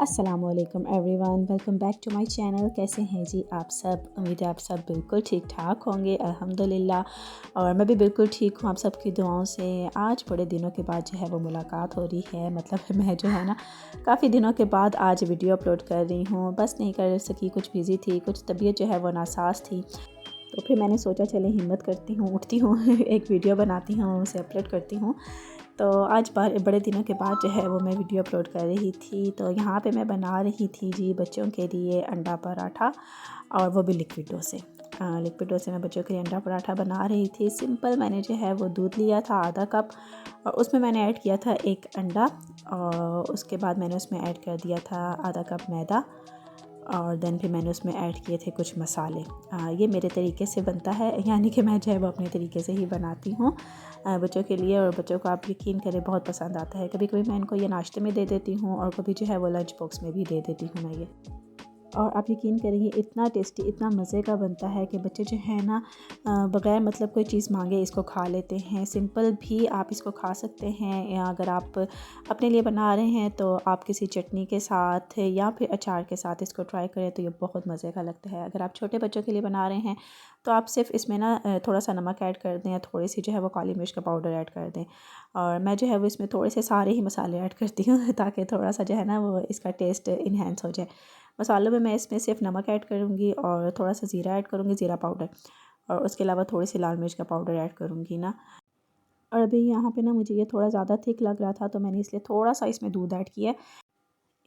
अस्सलामुअलैकुम everyone, welcome back to my channel. कैसे हैं जी आप सब? उम्मीद है आप सब बिल्कुल ठीक ठाक होंगे अल्हम्दुलिल्लाह। और मैं भी बिल्कुल ठीक हूँ आप सबकी दुआओं से। आज बड़े दिनों के बाद जो है वो मुलाकात हो रही है, मतलब मैं जो है ना काफ़ी दिनों के बाद आज वीडियो अपलोड कर रही हूँ। बस नहीं कर सकी, कुछ बिज़ी थी, कुछ तबीयत जो है वो नासाज थी। तो फिर मैंने सोचा चले हिम्मत करती हूँ, उठती हूँ एक वीडियो बनाती हूँ, उसे अपलोड करती हूँ। तो आज बड़े दिनों के बाद जो है वो मैं वीडियो अपलोड कर रही थी। तो यहाँ पे मैं बना रही थी जी बच्चों के लिए अंडा पराठा, और वो भी लिक्विड डो से। लिक्विड डो से मैं बच्चों के लिए अंडा पराठा बना रही थी। सिंपल मैंने जो है वो दूध लिया था आधा कप, और उसमें मैंने ऐड किया था एक अंडा, और उसके बाद मैंने उसमें ऐड कर दिया था आधा कप मैदा, और देन फिर मैंने उसमें ऐड किए थे कुछ मसाले। ये मेरे तरीके से बनता है, यानी कि मैं जो है वो अपने तरीके से ही बनाती हूँ बच्चों के लिए। और बच्चों को आप यकीन करें बहुत पसंद आता है। कभी कभी मैं इनको ये नाश्ते में दे देती हूँ, और कभी जो है वो लंच बॉक्स में भी दे देती हूँ मैं ये। और आप यकीन करेंगे इतना टेस्टी, इतना मज़े का बनता है कि बच्चे जो है ना बग़ैर मतलब कोई चीज़ मांगे इसको खा लेते हैं। सिंपल भी आप इसको खा सकते हैं, या अगर आप अपने लिए बना रहे हैं तो आप किसी चटनी के साथ या फिर अचार के साथ इसको ट्राई करें तो ये बहुत मज़े का लगता है। अगर आप छोटे बच्चों के लिए बना रहे हैं तो आप सिर्फ इसमें ना थोड़ा सा नमक ऐड कर दें, या थोड़ी सी जो है वो काली मिर्च का पाउडर ऐड कर दें। और मैं जो है वो इसमें थोड़े से सारे ही मसाले ऐड करती हूँ ताकि थोड़ा सा जो है ना वो इसका टेस्ट इन्हेंस हो जाए। मसालों में मैं इसमें सिर्फ नमक ऐड करूँगी, और थोड़ा सा ज़ीरा ऐड करूँगी, ज़ीरा पाउडर, और उसके अलावा थोड़ी सी लाल मिर्च का पाउडर ऐड करूँगी ना। और अभी यहाँ पे ना मुझे ये थोड़ा ज़्यादा थिक लग रहा था, तो मैंने इसलिए थोड़ा सा इसमें दूध ऐड किया।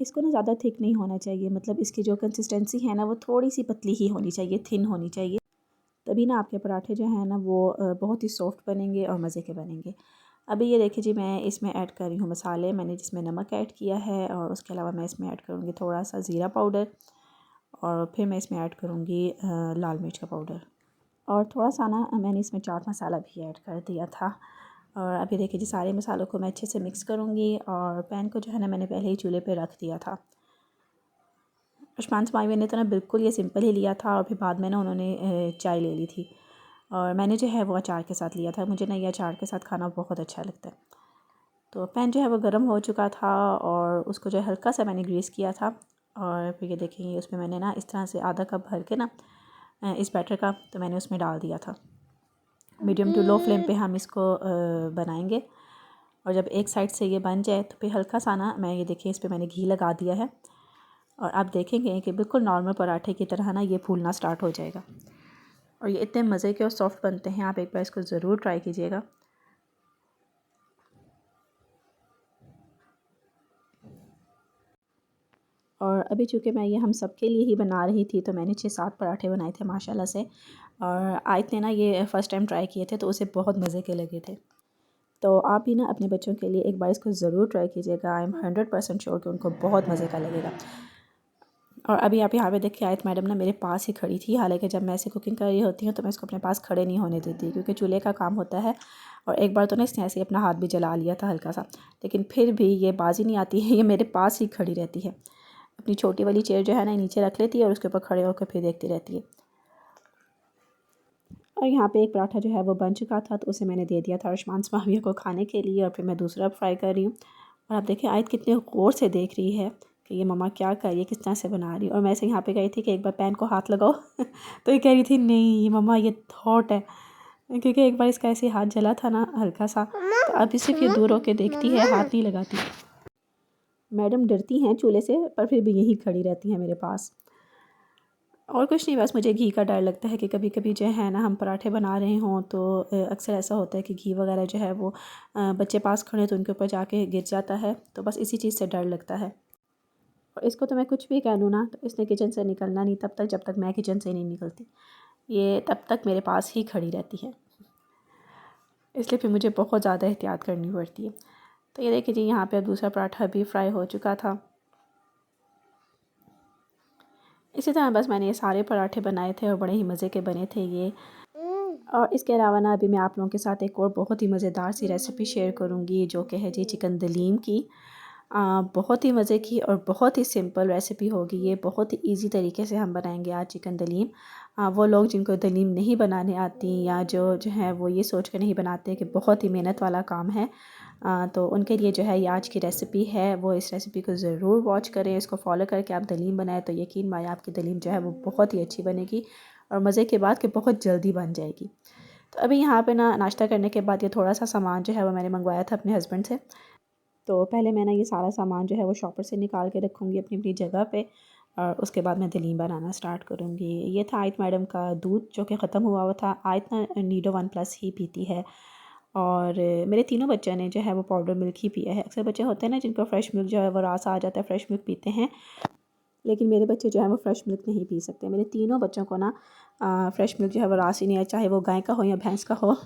इसको ना ज़्यादा थिक नहीं होना चाहिए, मतलब इसकी जो कंसिस्टेंसी है ना वो थोड़ी सी पतली ही होनी चाहिए, थिन होनी चाहिए। तभी ना आपके पराठे जो हैं ना वो बहुत ही सॉफ्ट बनेंगे और मज़े के बनेंगे। अभी ये देखिए जी, मैं इसमें ऐड कर रही हूँ मसाले। मैंने जिसमें नमक ऐड किया है, और उसके अलावा मैं इसमें ऐड करूँगी थोड़ा सा ज़ीरा पाउडर, और फिर मैं इसमें ऐड करूँगी लाल मिर्च का पाउडर, और थोड़ा सा ना मैंने इसमें चाट मसाला भी ऐड कर दिया था। और अभी देखिए जी, सारे मसालों को मैं अच्छे से मिक्स करूँगी, और पैन को जो है ना मैंने पहले ही चूल्हे पे रख दिया था। उस्मान मावी ने तो ना बिल्कुल ये सिंपल ही लिया था, और फिर बाद में ना उन्होंने चाय ले ली थी, और मैंने जो है वो अचार के साथ लिया था। मुझे ना ये अचार के साथ खाना बहुत अच्छा लगता है। तो पैन जो है वो गर्म हो चुका था, और उसको जो है हल्का सा मैंने ग्रीस किया था। और फिर ये देखेंगे उसमें मैंने ना इस तरह से आधा कप भर के ना इस बैटर का तो मैंने उसमें डाल दिया था। मीडियम टू लो फ्लेम पे हम इसको बनाएंगे, और जब एक साइड से ये बन जाए तो फिर हल्का सा ना मैं ये देखिए इस पर मैंने घी लगा दिया है, और आप देखेंगे कि बिल्कुल नॉर्मल पराठे की तरह ना ये फूलना स्टार्ट हो जाएगा। और ये इतने मज़े के और सॉफ्ट बनते हैं, आप एक बार इसको ज़रूर ट्राई कीजिएगा। और अभी चूँकि मैं ये हम सब के लिए ही बना रही थी, तो मैंने 6-7 पराठे बनाए थे माशाल्लाह से। और आयत ने ना ये फ़र्स्ट टाइम ट्राई किए थे, तो उसे बहुत मज़े के लगे थे। तो आप भी ना अपने बच्चों के लिए एक बार इसको ज़रूर ट्राई कीजिएगा। आई एम 100% श्योर कि उनको बहुत मज़े का लगेगा। और अभी आप यहाँ पे देखिए, आयत मैडम ना मेरे पास ही खड़ी थी। हालांकि जब मैं ऐसे कुकिंग कर रही होती हूँ तो मैं इसको अपने पास खड़े नहीं होने देती, क्योंकि चूल्हे का काम होता है। और एक बार तो ना इसने ऐसे ही अपना हाथ भी जला लिया था हल्का सा, लेकिन फिर भी ये बाजी नहीं आती है, ये मेरे पास ही खड़ी रहती है। अपनी छोटी वाली चेयर जो है ना नीचे रख लेती है, और उसके ऊपर खड़े होकर फिर देखती रहती है। और यहाँ पे एक पराठा जो है वो बन चुका था, तो उसे मैंने दे दिया था अर्शमान माविया को खाने के लिए, और फिर मैं दूसरा फ्राई कर रही हूँ। और आप देखिए आयत कितने गौर से देख रही है कि ये मम्मा क्या कर रही है, किस तरह से बना रही है। और मैं से यहाँ पे कही थी कि एक बार पैन को हाथ लगाओ तो ये कह रही थी नहीं मम्मा ये हॉट है, क्योंकि एक बार इसका ऐसे हाथ जला था ना हल्का सा। तो अभी सिर्फ ये दूर होकर देखती है, हाथ नहीं लगाती। मैडम डरती हैं चूल्हे से, पर फिर भी यही खड़ी रहती हैं मेरे पास। और कुछ नहीं, बस मुझे घी का डर लगता है कि कभी कभी जो है ना हम पराठे बना रहे हों तो अक्सर ऐसा होता है कि घी वगैरह जो है वो बच्चे पास खड़े तो उनके ऊपर जाके गिर जाता है। तो बस इसी चीज़ से डर लगता है। और इसको तो मैं कुछ भी कह लूँ ना, तो इसने किचन से निकलना नहीं तब तक जब तक मैं किचन से नहीं निकलती। ये तब तक मेरे पास ही खड़ी रहती है, इसलिए फिर मुझे बहुत ज़्यादा एहतियात करनी पड़ती है। तो ये देखिए जी, यहाँ पर दूसरा पराठा भी फ्राई हो चुका था। इसी तरह बस मैंने ये सारे पराठे बनाए थे, और बड़े ही मज़े के बने थे ये। और इसके अलावा ना अभी मैं आप लोगों के साथ एक और बहुत ही मज़ेदार सी रेसिपी शेयर करूँगी, जो कि है जी चिकन दलीम की। बहुत ही मज़े की और बहुत ही सिंपल रेसिपी होगी ये। बहुत ही इजी तरीके से हम बनाएंगे आज चिकन दलीम। वो लोग जिनको दलीम नहीं बनाने आती, या जो है वो ये सोच कर नहीं बनाते कि बहुत ही मेहनत वाला काम है, तो उनके लिए जो है ये आज की रेसिपी है, वो इस रेसिपी को ज़रूर वॉच करें। इसको फॉलो करके आप दलीम बनाएं तो यकीन मानिए आपकी दलीम जो है वो बहुत ही अच्छी बनेगी और मज़े के बाद कि बहुत जल्दी बन जाएगी। तो अभी यहाँ पे ना नाश्ता करने के बाद ये थोड़ा सा सामान जो है वो मैंने मंगवाया था अपने हस्बैंड से। तो पहले मैं ना ये सारा सामान जो है वो शॉपर से निकाल के रखूँगी अपनी अपनी जगह पे, और उसके बाद मैं दलीम बनाना स्टार्ट करूँगी। ये था आयत मैडम का दूध जो कि ख़त्म हुआ हुआ था। आयत ना नीडो 1+ ही पीती है, और मेरे तीनों बच्चों ने जो है वो पाउडर मिल्क ही पिया है। अक्सर बच्चे होते हैं ना जिनको फ़्रेश मिल्क जो है वो रास आ जाता है, फ़्रेश मिल्क पीते हैं, लेकिन मेरे बच्चे जो है वो फ़्रेश मिल्क नहीं पी सकते। मेरे तीनों बच्चों को ना फ़्रेश मिल्क जो है वो रास ही नहीं है, चाहे वो गाय का हो या भैंस का हो।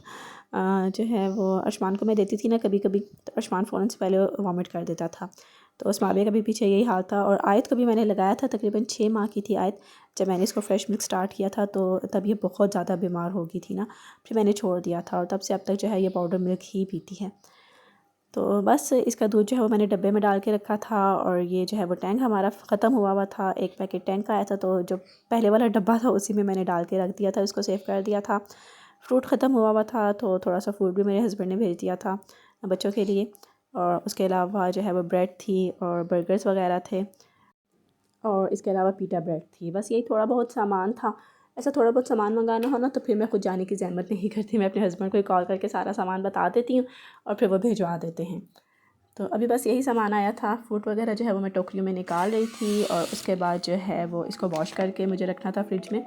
जो है वो अरशमान को मैं देती थी ना कभी कभी, तो अरशमान फ़ौरन से पहले वॉमिट कर देता था। तो उस मावे का भी पीछे यही हाल था। और आयत को भी मैंने लगाया था, तकरीबन 6 माह की थी आयत जब मैंने इसको फ़्रेश मिल्क स्टार्ट किया था। तो तब ये बहुत ज़्यादा बीमार हो गई थी ना, फिर मैंने छोड़ दिया था और तब से अब तक जो है ये पाउडर मिल्क ही पीती है। तो बस इसका दूध जो है वो मैंने डब्बे में डाल के रखा था, और ये जो है वो टैंक हमारा ख़त्म हुआ हुआ था। एक पैकेट टैंक का आया था, तो जो पहले वाला डब्बा था उसी में मैंने डाल के रख दिया था, उसको सेव कर दिया था। फ्रूट ख़त्म हुआ हुआ था तो थोड़ा सा फ्रूट भी मेरे हस्बैंड ने भेज दिया था बच्चों के लिए। और उसके अलावा जो है वो ब्रेड थी और बर्गर्स वगैरह थे, और इसके अलावा पीटा ब्रेड थी। बस यही थोड़ा बहुत सामान था। ऐसा थोड़ा बहुत सामान मंगाना हो ना तो फिर मैं खुद जाने की ज़हमत नहीं करती, मैं अपने हस्बैंड को कॉल करके सारा सामान बता देती हूँ और फिर वो भिजवा देते हैं। तो अभी बस यही सामान आया था। फ्रूट वगैरह जो है वो मैं टोकरियों में निकाल रही थी, और उसके बाद जो है वो इसको वॉश करके मुझे रखना था फ्रिज में।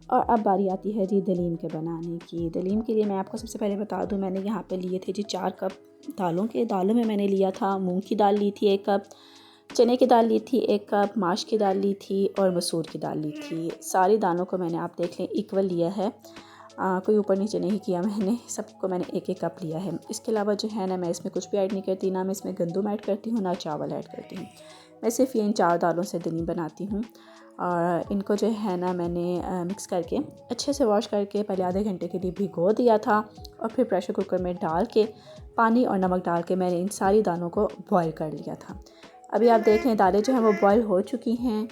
और अब बारी आती है जी दलीम के बनाने की। दलीम के लिए मैं आपको सबसे पहले बता दूं, मैंने यहाँ पे लिए थे जी 4 कप दालों के। दालों में मैंने लिया था मूंग की दाल ली थी 1 कप, चने की दाल ली थी 1 कप, माश की दाल ली थी और मसूर की दाल ली थी। सारी दालों को मैंने आप देख लें इक्वल लिया है, कोई ऊपर नीचे नहीं किया मैंने, सबको मैंने 1-1 कप लिया है। इसके अलावा जो है ना मैं इसमें कुछ भी ऐड नहीं करती, ना मैं इसमें गंदम ऐड करती हूँ ना चावल ऐड करती हूँ। मैं सिर्फ इन 4 दालों से दलीम बनाती हूँ। और इनको जो है ना मैंने मिक्स करके अच्छे से वॉश करके पहले आधे घंटे के लिए भिगो दिया था, और फिर प्रेशर कुकर में डाल के पानी और नमक डाल के मैंने इन सारी दालों को बॉईल कर लिया था। अभी आप देख लें दालें जो हैं वो बॉईल हो चुकी हैं,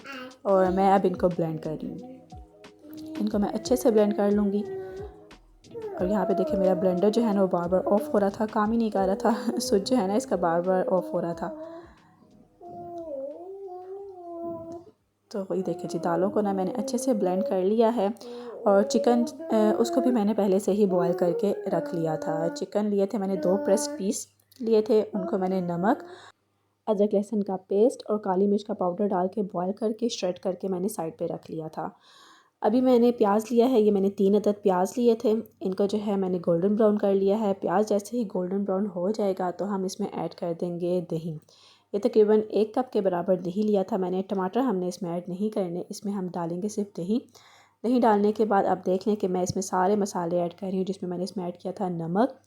और मैं अब इनको ब्लेंड कर रही हूँ। इनको मैं अच्छे से ब्लेंड कर लूँगी। और यहाँ पे देखिए मेरा ब्लेंडर जो है ना वो बार बार ऑफ़ हो रहा था, काम ही नहीं कर रहा था। स्विच जो है ना इसका बार बार ऑफ़ हो रहा था। तो वही देखिए जी दालों को ना मैंने अच्छे से ब्लेंड कर लिया है। और चिकन उसको भी मैंने पहले से ही बॉईल करके रख लिया था। चिकन लिए थे मैंने 2 प्रेस्ड पीस लिए थे, उनको मैंने नमक, अदरक लहसुन का पेस्ट और काली मिर्च का पाउडर डाल के बॉईल करके श्रेड करके मैंने साइड पे रख लिया था। अभी मैंने प्याज लिया है, ये मैंने 3 अदद प्याज लिए थे, इनको जो है मैंने गोल्डन ब्राउन कर लिया है। प्याज जैसे ही गोल्डन ब्राउन हो जाएगा तो हम इसमें ऐड कर देंगे दही। ये तकरीबन 1 कप के बराबर दही लिया था मैंने। टमाटर हमने इसमें ऐड नहीं करने, इसमें हम डालेंगे सिर्फ दही। दही डालने के बाद आप देख लें कि मैं इसमें सारे मसाले ऐड कर रही हूँ, जिसमें मैंने इसमें ऐड किया था नमक,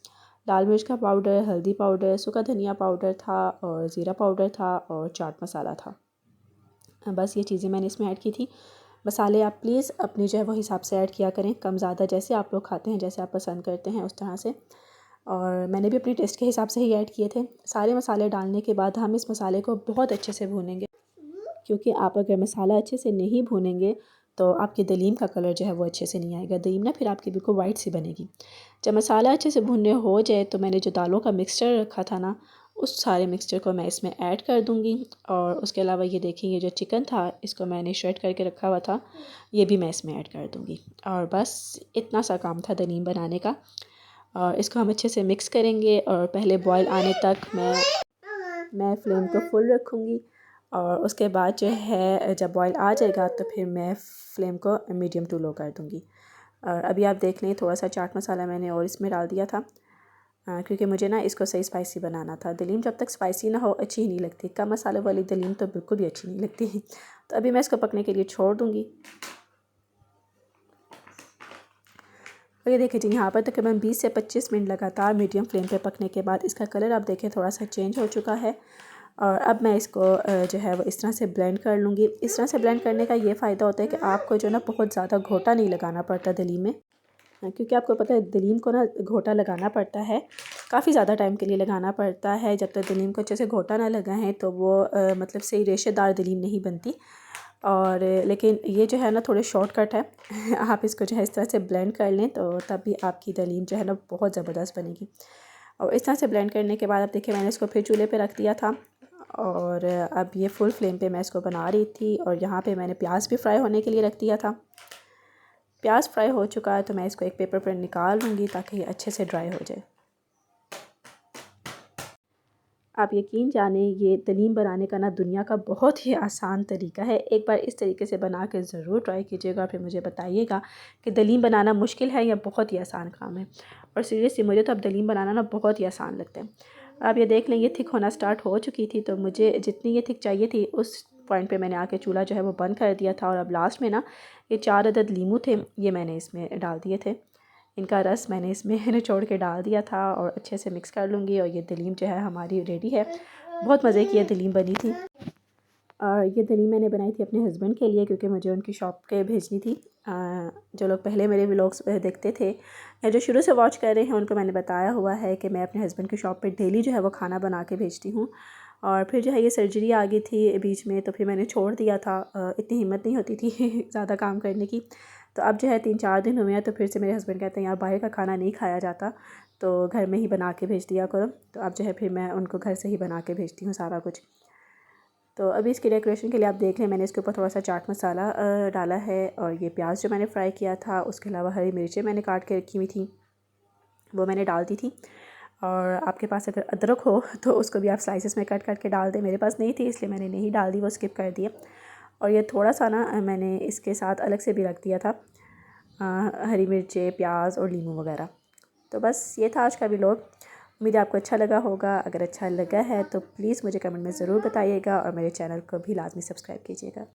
लाल मिर्च का पाउडर, हल्दी पाउडर, सूखा धनिया पाउडर था और ज़ीरा पाउडर था और चाट मसाला था। बस ये चीज़ें मैंने इसमें ऐड की थी। मसाले आप प्लीज़ अपनी जो है वो हिसाब से ऐड किया करें, कम ज़्यादा जैसे आप लोग खाते हैं, जैसे आप पसंद करते हैं उस तरह से। और मैंने भी अपनी टेस्ट के हिसाब से ही ऐड किए थे। सारे मसाले डालने के बाद हम इस मसाले को बहुत अच्छे से भूनेंगे, क्योंकि आप अगर मसाला अच्छे से नहीं भूनेंगे तो आपकी दलीम का कलर जो है वो अच्छे से नहीं आएगा। दलीम ना फिर आपकी बिल्कुल वाइट सी बनेगी। जब मसाला अच्छे से भुनने हो जाए तो मैंने जो दालों का मिक्सचर रखा था ना, उस सारे मिक्सचर को मैं इसमें ऐड कर दूँगी। और उसके अलावा ये देखिए ये जो चिकन था इसको मैंने श्रेड करके रखा हुआ था, ये भी मैं इसमें ऐड कर दूँगी। और बस इतना सा काम था दलीम बनाने का। और इसको हम अच्छे से मिक्स करेंगे, और पहले बॉयल आने तक मैं फ्लेम को फुल रखूँगी। और उसके बाद जो है जब बॉयल आ जाएगा तो फिर मैं फ्लेम को मीडियम टू लो कर दूँगी। और अभी आप देख लें थोड़ा सा चाट मसाला मैंने और इसमें डाल दिया था, क्योंकि मुझे ना इसको सही स्पाइसी बनाना था। दलीम जब तक स्पाइसी ना हो अच्छी ही नहीं लगती, कम मसाले वाली दलीम तो बिल्कुल भी अच्छी नहीं लगती। तो अभी मैं इसको पकने के लिए छोड़ दूँगी। और ये देखिए जी, यहाँ पर तकरीबन 20 से 25 मिनट लगातार मीडियम फ्लेम पे पकने के बाद इसका कलर आप देखें थोड़ा सा चेंज हो चुका है। और अब मैं इसको जो है वो इस तरह से ब्लेंड कर लूँगी। इस तरह से ब्लेंड करने का ये फ़ायदा होता है कि आपको जो ना बहुत ज़्यादा घोटा नहीं लगाना पड़ता दलीम में, क्योंकि आपको पता है दलीम को ना घोटा लगाना पड़ता है, काफ़ी ज़्यादा टाइम के लिए लगाना पड़ता है। जब तक दलीम को अच्छे से घोटा ना लगा है तो वो मतलब सही रेशेदार दलीम नहीं बनती। और लेकिन ये जो है ना थोड़े शॉर्टकट है आप इसको जो है इस तरह से ब्लेंड कर लें तो तब भी आपकी दलीम जो है ना बहुत ज़बरदस्त बनेगी। और इस तरह से ब्लेंड करने के बाद अब देखिए मैंने इसको फिर चूल्हे पे रख दिया था और अब ये फुल फ्लेम पे मैं इसको बना रही थी। और यहाँ पे मैंने प्याज भी फ्राई होने के लिए रख दिया था। प्याज फ्राई हो चुका है तो मैं इसको एक पेपर पर निकाल लूँगी ताकि ये अच्छे से ड्राई हो जाए। आप यकीन जाने ये दलीम बनाने का ना दुनिया का बहुत ही आसान तरीका है। एक बार इस तरीके से बना के ज़रूर ट्राई कीजिएगा, फिर मुझे बताइएगा कि दलीम बनाना मुश्किल है या बहुत ही आसान काम है। और सीरियसली मुझे तो अब दलीम बनाना ना बहुत ही आसान लगता है। आप ये देख लें ये थिक होना स्टार्ट हो चुकी थी, तो मुझे जितनी ये थिक चाहिए थी उस पॉइंट पे मैंने आके चूल्हा जो है वो बंद कर दिया था। और अब लास्ट में ना ये 4 अदद लीमू थे, ये मैंने इसमें डाल दिए थे। इनका रस मैंने इसमें निचोड़ के डाल दिया था और अच्छे से मिक्स कर लूँगी। और ये दलीम जो है हमारी रेडी है। बहुत मज़े की ये दलीम बनी थी। और ये दलीम मैंने बनाई थी अपने हस्बैंड के लिए, क्योंकि मुझे उनकी शॉप पे भेजनी थी। जो लोग पहले मेरे व्लॉग्स देखते थे या जो शुरू से वॉच कर रहे हैं उनको मैंने बताया हुआ है कि मैं अपने हस्बैंड की शॉप पे डेली जो है वो खाना बना के भेजती हूँ। और फिर जो है ये सर्जरी आ गई थी बीच में, तो फिर मैंने छोड़ दिया था। इतनी हिम्मत नहीं होती थी ज़्यादा काम करने की। तो अब जो है 3-4 दिन हुए हैं तो फिर से मेरे हस्बैंड कहते हैं यार बाहर का खाना नहीं खाया जाता, तो घर में ही बना के भेज दिया करो। तो अब जो है फिर मैं उनको घर से ही बना के भेजती हूँ सारा कुछ। तो अभी इसकी डेकोरेशन के लिए आप देख लें मैंने इसके ऊपर थोड़ा सा चाट मसाला डाला है। और ये प्याज जो मैंने फ्राई किया था, उसके अलावा हरी मिर्चें मैंने काट के रखी हुई थी वो मैंने डाल दी थी। और आपके पास अगर अदरक हो तो उसको भी आप स्लाइसेस में कट करके डाल दें। मेरे पास नहीं थी इसलिए मैंने नहीं डाल दी, वो स्किप कर दिया। और ये थोड़ा सा ना मैंने इसके साथ अलग से भी रख दिया था हरी मिर्चें, प्याज और नींबू वगैरह। तो बस ये था आज का व्लॉग। उम्मीद है आपको अच्छा लगा होगा। अगर अच्छा लगा है तो प्लीज़ मुझे कमेंट में ज़रूर बताइएगा और मेरे चैनल को भी लाजमी सब्सक्राइब कीजिएगा।